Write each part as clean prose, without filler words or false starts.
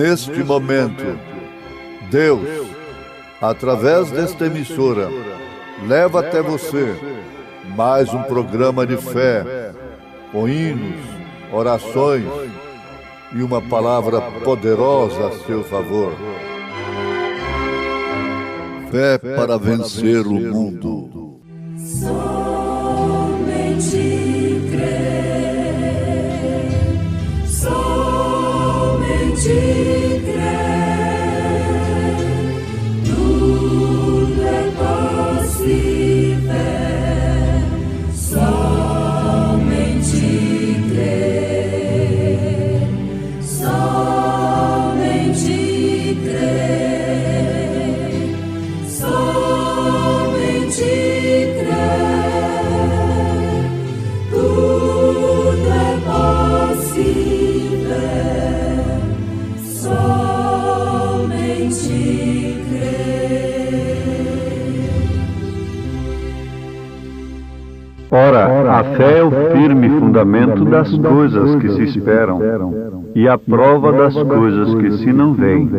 neste momento, Deus, através desta emissora, leva até você mais um programa de fé, com hinos, orações e uma palavra poderosa a seu favor. Fé para vencer o mundo. Somente crer, somente crer, tudo é possível. Somente crer, somente crer, somente crer, tudo é possível. Somente crer. Ora, a fé é o firme fundamento das coisas que se esperam e a prova das coisas que se não veem.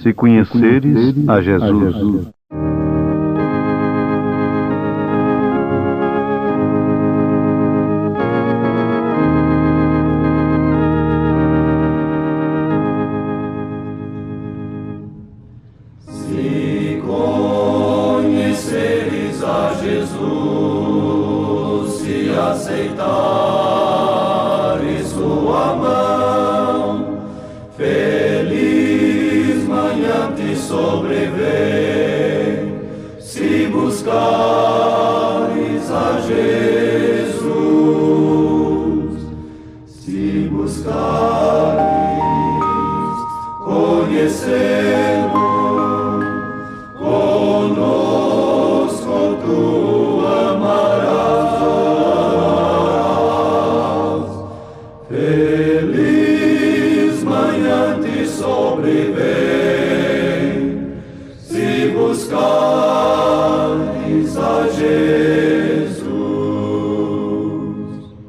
Se conheceres a Jesus. Se conheceres a Jesus, se aceitares sua mão, feliz manhã te sobrevém. Se buscares a Jesus, se buscares conhecê-lo, conosco tu amarás. Feliz manhã te sobrevém, se buscares a Jesus.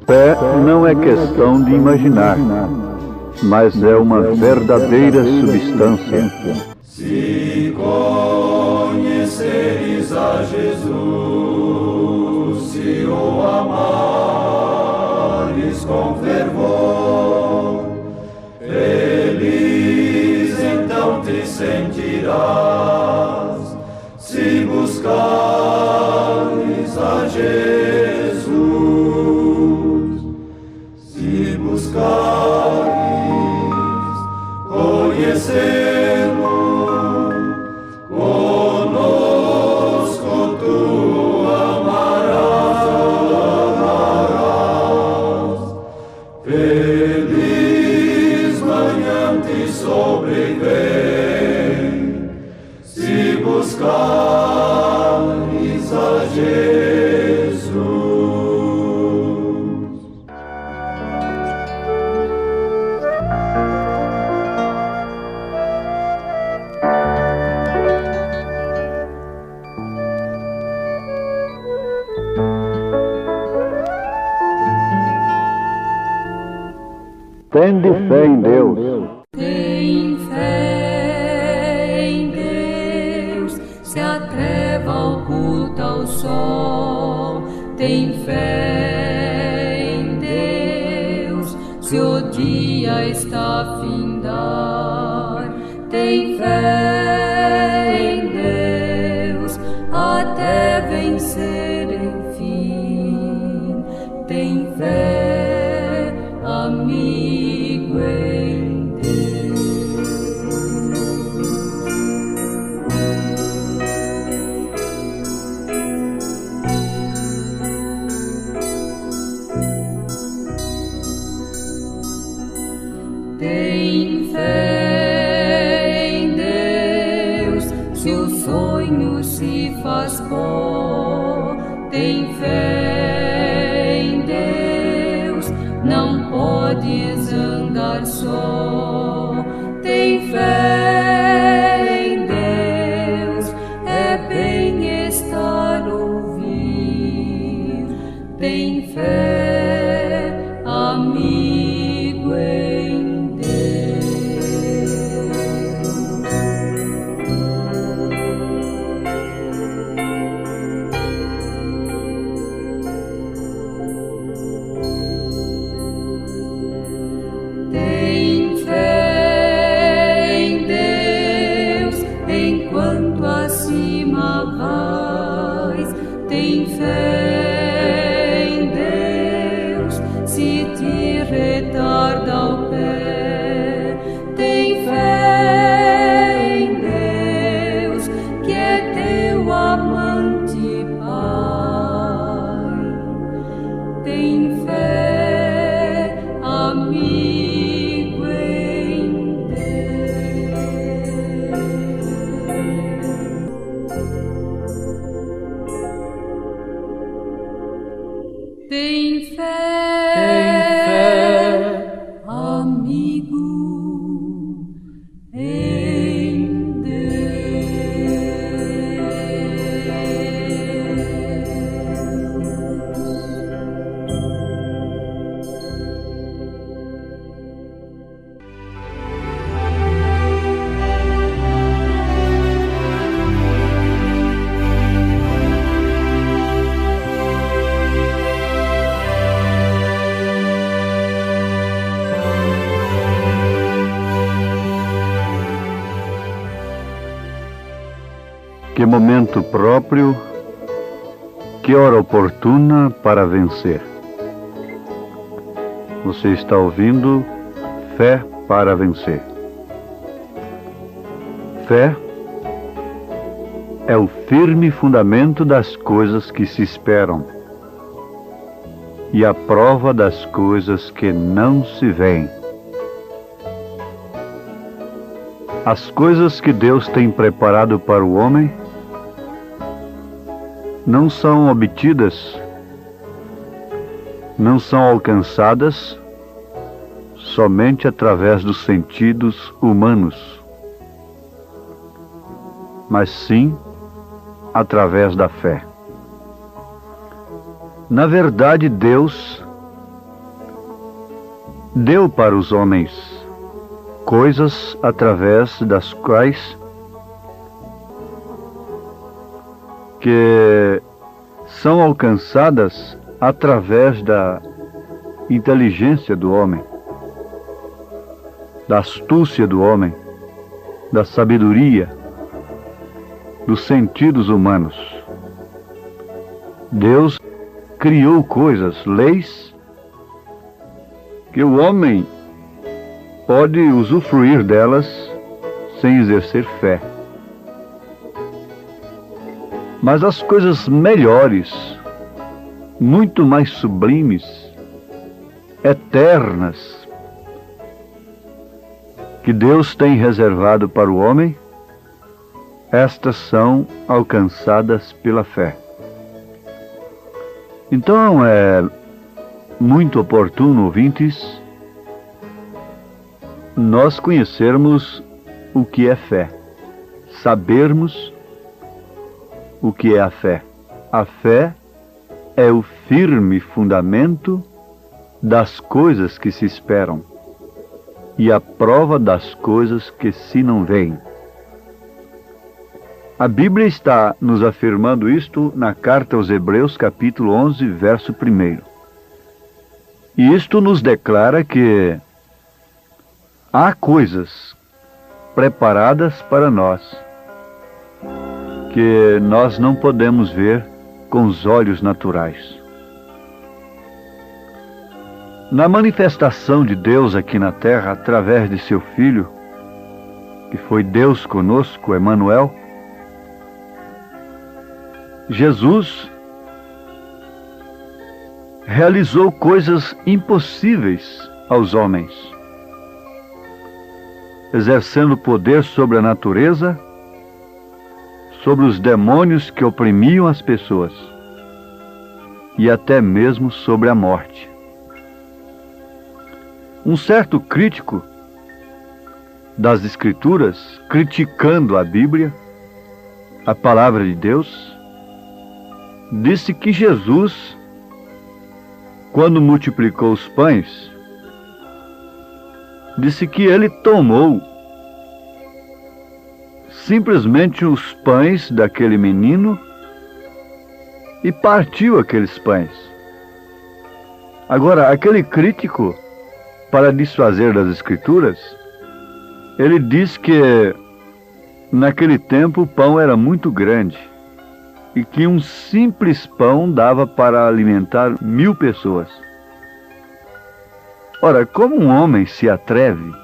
Fé não é questão de imaginar, mas é uma verdadeira substância. Se conheceres a Jesus, se o amares com fervor, feliz então te sentirás. Se buscares a Jesus, se buscares conhecê-lo, conosco tu amarás. Feliz manhã te sobrevém, se buscares a Jesus. Tende fé em Deus. Tem fé em Deus, se a treva oculta o sol. Tem fé em Deus, se o dia está a findar. Tem fé em Deus, até vencer enfim. Tem fé, amigo, em Deus. Tem fé em Deus, se o sonho se faz pó. Tem fé em Deus, não podes andar só. Tem fé em Deus, é bem estar ouvir. Tem fé, amigo, em Deus. Tem fé, amigo, em Deus. Que momento próprio, que hora oportuna para vencer. Você está ouvindo Fé para Vencer. Fé é o firme fundamento das coisas que se esperam e a prova das coisas que não se veem. As coisas que Deus tem preparado para o homem não são obtidas, não são alcançadas somente através dos sentidos humanos, mas sim através da fé. Na verdade, Deus deu para os homens coisas através das quais que são alcançadas através da inteligência do homem, da astúcia do homem, da sabedoria, dos sentidos humanos. Deus criou coisas, leis, que o homem pode usufruir delas sem exercer fé. Mas as coisas melhores, muito mais sublimes, eternas, que Deus tem reservado para o homem, estas são alcançadas pela fé. Então é muito oportuno, ouvintes, nós conhecermos o que é fé, sabermos o que é a fé. A fé é o firme fundamento das coisas que se esperam e a prova das coisas que se não veem. A Bíblia está nos afirmando isto na carta aos Hebreus, capítulo 11, verso 1. E isto nos declara que há coisas preparadas para nós que nós não podemos ver com os olhos naturais. Na manifestação de Deus aqui na terra, através de seu Filho, que foi Deus conosco, Emmanuel, Jesus realizou coisas impossíveis aos homens, exercendo poder sobre a natureza, sobre os demônios que oprimiam as pessoas e até mesmo sobre a morte. Um certo crítico das Escrituras, criticando a Bíblia, a palavra de Deus, disse que Jesus, quando multiplicou os pães, disse que ele tomou simplesmente os pães daquele menino e partiu aqueles pães. Agora, aquele crítico, para desfazer das Escrituras, ele diz que naquele tempo o pão era muito grande e que um simples pão dava para alimentar 1000 pessoas. Ora, como um homem se atreve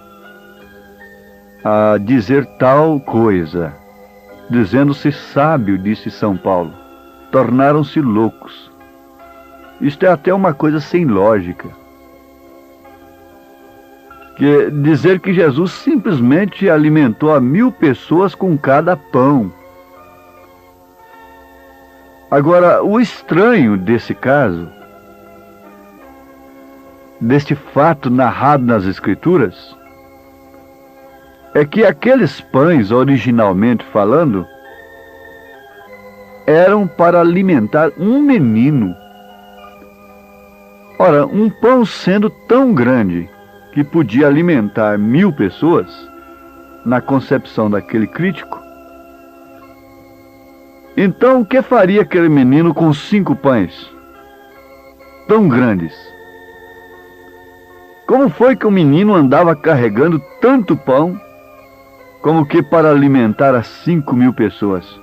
a dizer tal coisa, dizendo-se sábio, disse São Paulo, tornaram-se loucos. Isto é até uma coisa sem lógica. Que dizer que Jesus simplesmente alimentou a 1000 pessoas com cada pão. Agora, o estranho desse caso deste fato narrado nas Escrituras é que aqueles pães, originalmente falando, eram para alimentar um menino. Ora, um pão sendo tão grande que podia alimentar 1000 pessoas, na concepção daquele crítico, então o que faria aquele menino com 5 pães tão grandes? Como foi que o menino andava carregando tanto pão como que para alimentar as 5.000 pessoas?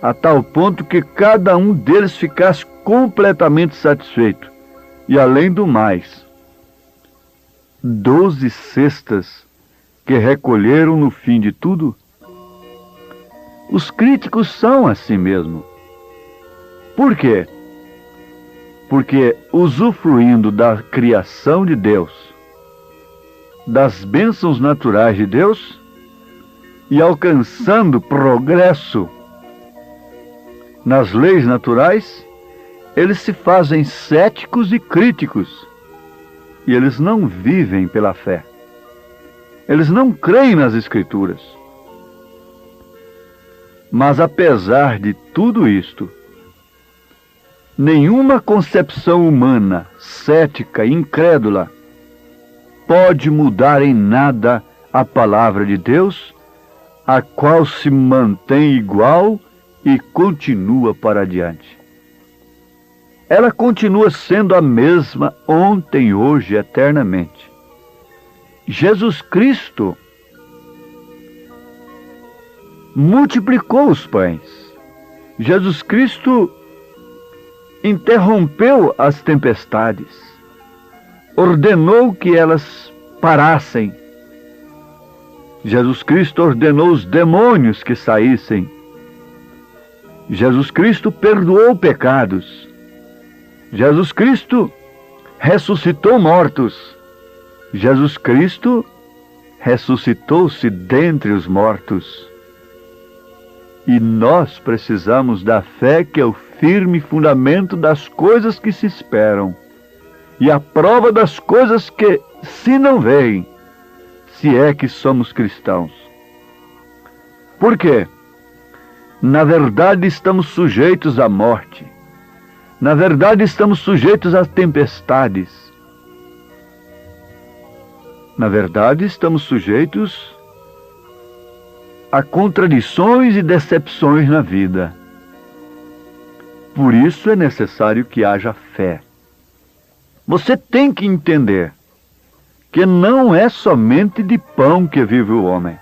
A tal ponto que cada um deles ficasse completamente satisfeito. E além do mais, 12 cestas que recolheram no fim de tudo. Os críticos são assim mesmo. Por quê? Porque, usufruindo da criação de Deus, das bênçãos naturais de Deus, e alcançando progresso nas leis naturais, eles se fazem céticos e críticos, e eles não vivem pela fé. Eles não creem nas Escrituras. Mas apesar de tudo isto, nenhuma concepção humana, cética e incrédula, pode mudar em nada a palavra de Deus, a qual se mantém igual e continua para adiante. Ela continua sendo a mesma ontem, hoje, eternamente. Jesus Cristo multiplicou os pães. Jesus Cristo interrompeu as tempestades, ordenou que elas parassem. Jesus Cristo ordenou os demônios que saíssem. Jesus Cristo perdoou pecados. Jesus Cristo ressuscitou mortos. Jesus Cristo ressuscitou-se dentre os mortos. E nós precisamos da fé, que é o firme fundamento das coisas que se esperam e a prova das coisas que se não veem, se é que somos cristãos. Por quê? Na verdade, estamos sujeitos à morte. Na verdade, estamos sujeitos às tempestades. Na verdade, estamos sujeitos a contradições e decepções na vida. Por isso é necessário que haja fé. Você tem que entender que não é somente de pão que vive o homem,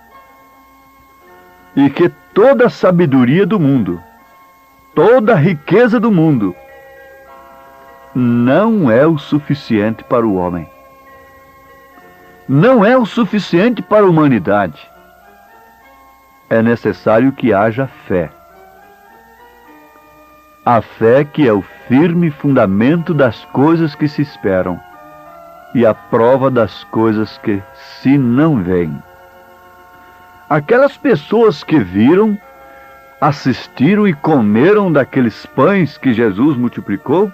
e que toda a sabedoria do mundo, toda a riqueza do mundo, não é o suficiente para o homem. Não é o suficiente para a humanidade. É necessário que haja fé. A fé, que é o firme fundamento das coisas que se esperam e a prova das coisas que se não veem. Aquelas pessoas que viram, assistiram e comeram daqueles pães que Jesus multiplicou,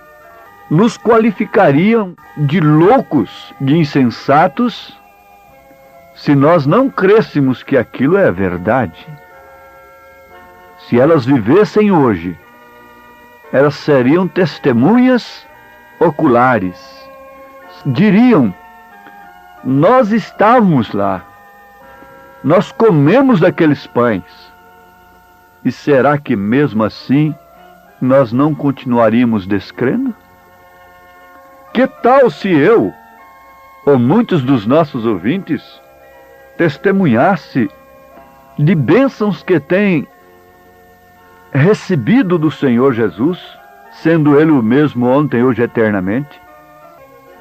nos qualificariam de loucos, de insensatos, se nós não crêssemos que aquilo é verdade. Se elas vivessem hoje, elas seriam testemunhas oculares. Diriam: nós estávamos lá, nós comemos daqueles pães. E será que mesmo assim nós não continuaríamos descrendo? Que tal se eu, ou muitos dos nossos ouvintes, testemunhasse de bênçãos que tem recebido do Senhor Jesus, sendo Ele o mesmo ontem, hoje, eternamente?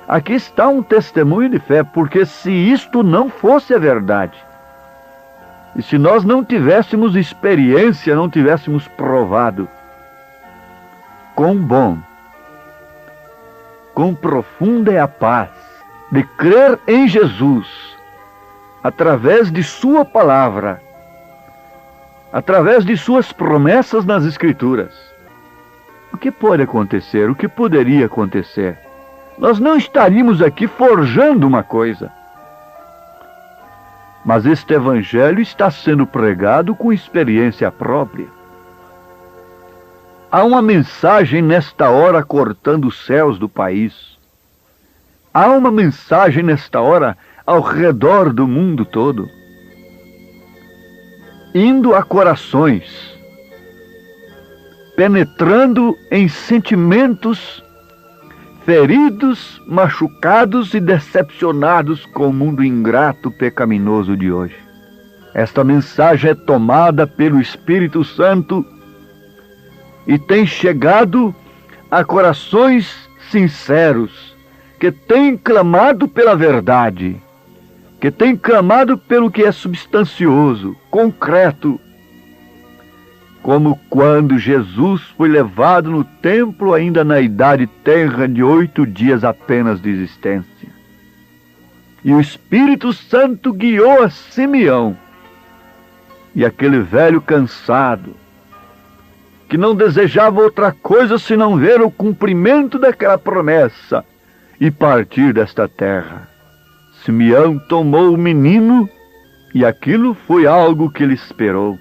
Aqui está um testemunho de fé, porque se isto não fosse a verdade, e se nós não tivéssemos experiência, não tivéssemos provado quão bom, quão profunda é a paz de crer em Jesus, através de sua palavra, através de suas promessas nas Escrituras, o que pode acontecer? O que poderia acontecer? nós não estaríamos aqui forjando uma coisa. Mas este evangelho está sendo pregado com experiência própria. Há uma mensagem nesta hora cortando os céus do país. Há uma mensagem nesta hora ao redor do mundo todo, indo a corações, penetrando em sentimentos feridos, machucados e decepcionados com o mundo ingrato, pecaminoso de hoje. Esta mensagem é tomada pelo Espírito Santo e tem chegado a corações sinceros, que têm clamado pela verdade, que têm clamado pelo que é substancioso, concreto, como quando Jesus foi levado no templo ainda na idade tenra de 8 dias apenas de existência. E o Espírito Santo guiou a Simeão, e aquele velho cansado, que não desejava outra coisa senão ver o cumprimento daquela promessa e partir desta terra. Simeão tomou o menino, e aquilo foi algo que ele esperou.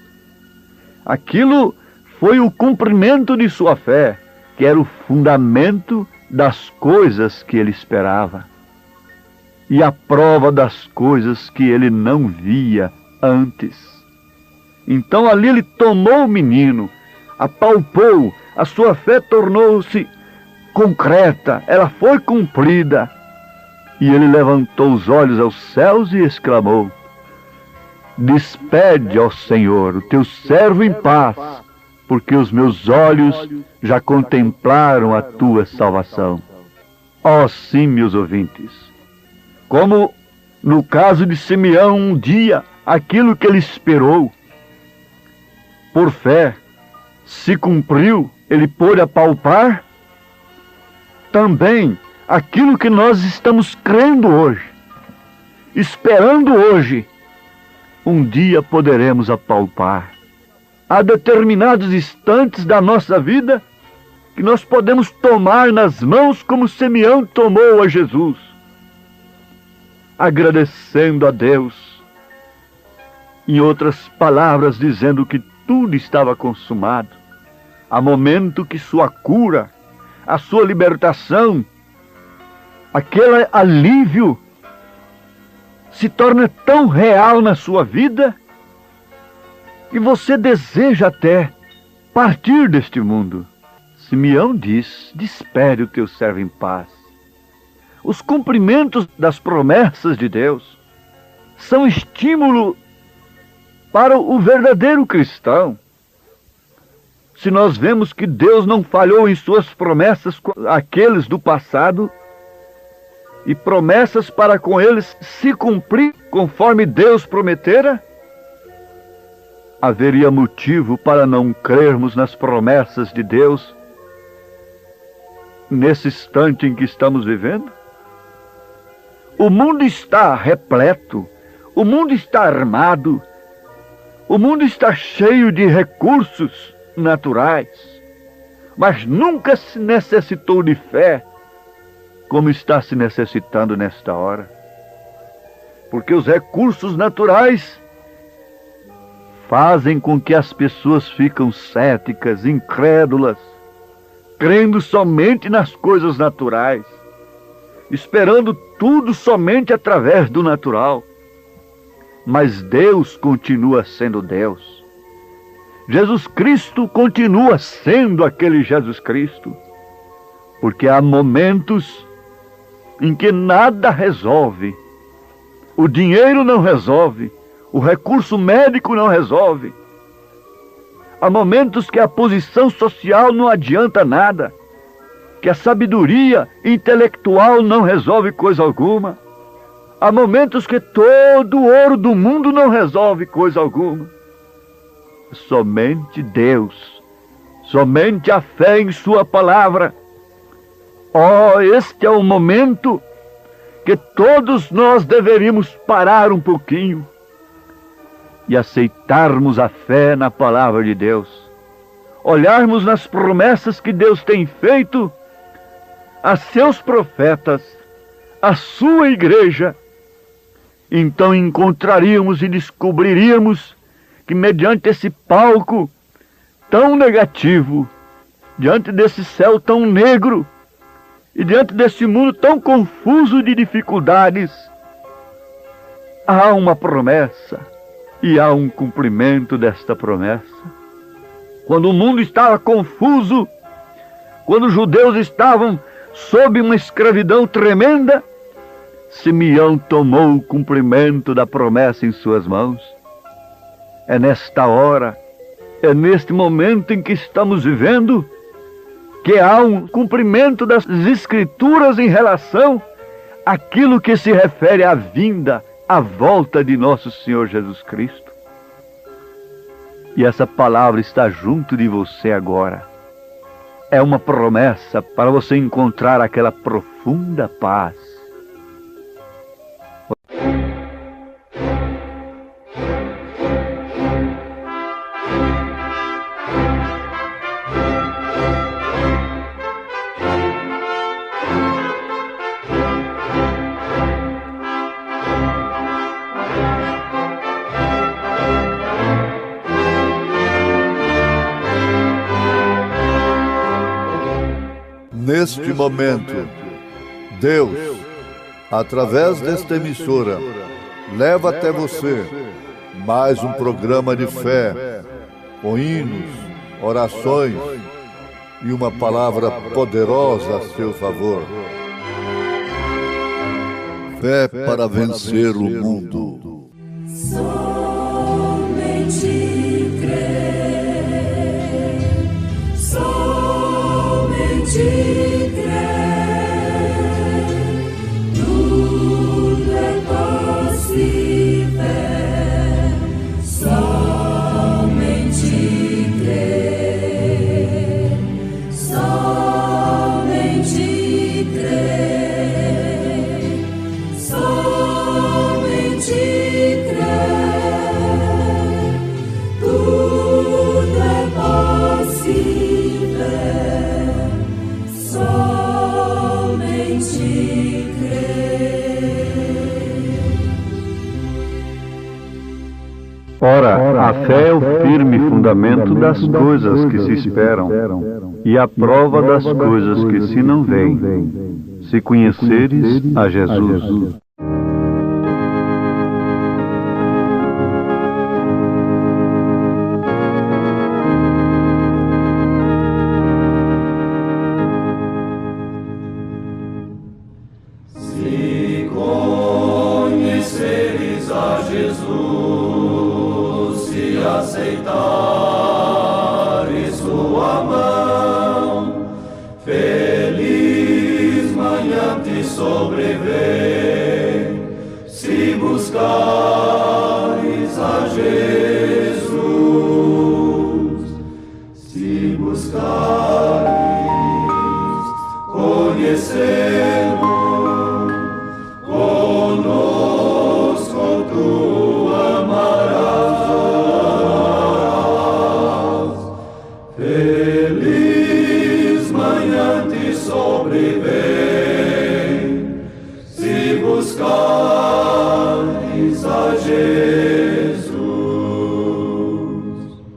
Aquilo foi o cumprimento de sua fé, que era o fundamento das coisas que ele esperava, e a prova das coisas que ele não via antes. Então ali ele tomou o menino, apalpou, a sua fé tornou-se concreta, ela foi cumprida, e ele levantou os olhos aos céus e exclamou: despede, ó Senhor, o teu servo em paz, porque os meus olhos já contemplaram a tua salvação. Ó sim, meus ouvintes, como no caso de Simeão, um dia, aquilo que ele esperou, por fé, se cumpriu, ele pôde apalpar, também aquilo que nós estamos crendo hoje, esperando hoje, um dia poderemos apalpar. Há determinados instantes da nossa vida que nós podemos tomar nas mãos como Simeão tomou a Jesus, agradecendo a Deus, em outras palavras, dizendo que tudo estava consumado. Há momento que sua cura, a sua libertação, aquele alívio se torna tão real na sua vida que você deseja até partir deste mundo. Simeão diz: despede o teu servo em paz. Os cumprimentos das promessas de Deus são estímulo para o verdadeiro cristão. Se nós vemos que Deus não falhou em suas promessas com aqueles do passado, e promessas para com eles se cumprir conforme Deus prometera, haveria motivo para não crermos nas promessas de Deus nesse instante em que estamos vivendo? O mundo está repleto, o mundo está armado, o mundo está cheio de recursos naturais, mas nunca se necessitou de fé como está se necessitando nesta hora. Porque os recursos naturais fazem com que as pessoas ficam céticas, incrédulas, crendo somente nas coisas naturais, esperando tudo somente através do natural. Mas Deus continua sendo Deus. Jesus Cristo continua sendo aquele Jesus Cristo. Porque há momentos em que nada resolve. O dinheiro não resolve. O recurso médico não resolve. Há momentos que a posição social não adianta nada. Que a sabedoria intelectual não resolve coisa alguma. Há momentos que todo o ouro do mundo não resolve coisa alguma. Somente Deus, somente a fé em sua palavra. Oh, este é o momento que todos nós deveríamos parar um pouquinho e aceitarmos a fé na palavra de Deus. Olharmos nas promessas que Deus tem feito a seus profetas, a sua igreja, então encontraríamos e descobriríamos que mediante esse palco tão negativo, diante desse céu tão negro e diante desse mundo tão confuso de dificuldades, há uma promessa e há um cumprimento desta promessa. Quando o mundo estava confuso, quando os judeus estavam sob uma escravidão tremenda, Simeão tomou o cumprimento da promessa em suas mãos. É nesta hora, é neste momento em que estamos vivendo, que há um cumprimento das Escrituras em relação àquilo que se refere à vinda, à volta de nosso Senhor Jesus Cristo. E essa palavra está junto de você agora. É uma promessa para você encontrar aquela profunda paz. Neste momento, Deus, através desta emissora, leva até você mais um programa de fé, com hinos, orações e uma palavra poderosa a seu favor. Fé para vencer o mundo. Somente crer, somente tudo é possível, somente crer, somente crer, somente crer, tudo é possível, somente crer. Ora, a fé é o firme fundamento das coisas que se esperam e a prova das coisas que se não veem, se conheceres a Jesus. Se conheceres a Jesus, se aceitares sua mão, feliz manhã te sobrevém, se buscares a Jesus, se buscares conhecê-lo. Conosco tu amarás, feliz manhã te sobrevém, se buscares a Jesus.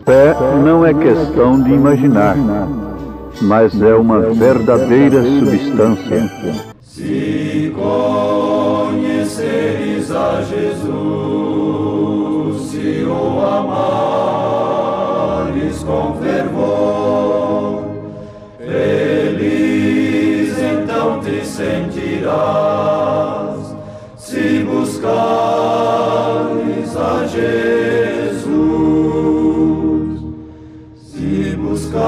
Fé não é questão de imaginar, mas é uma verdadeira substância. Se conheceres a Jesus, se o amares com fervor, feliz então te sentirás, se buscares a Jesus, se buscares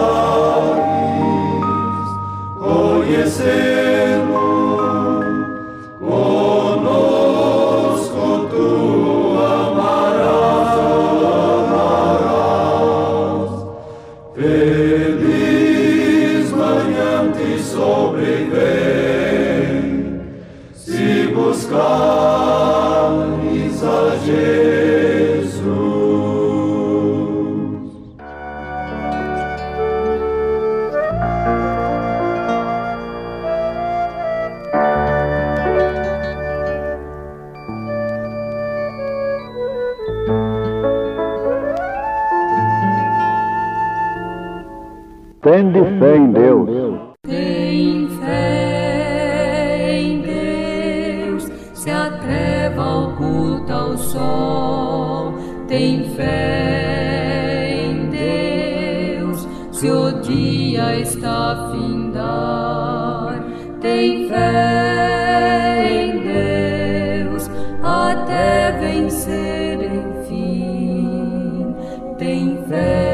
conhecê-lo. Conosco tu amarás, feliz manhã te sobrevém, se buscares a Jesus. Tende fé em Deus. Tem fé em Deus, se a treva oculta o sol. Tem fé em Deus, se o dia está a findar. Tem fé em Deus, até vencer enfim. Tem fé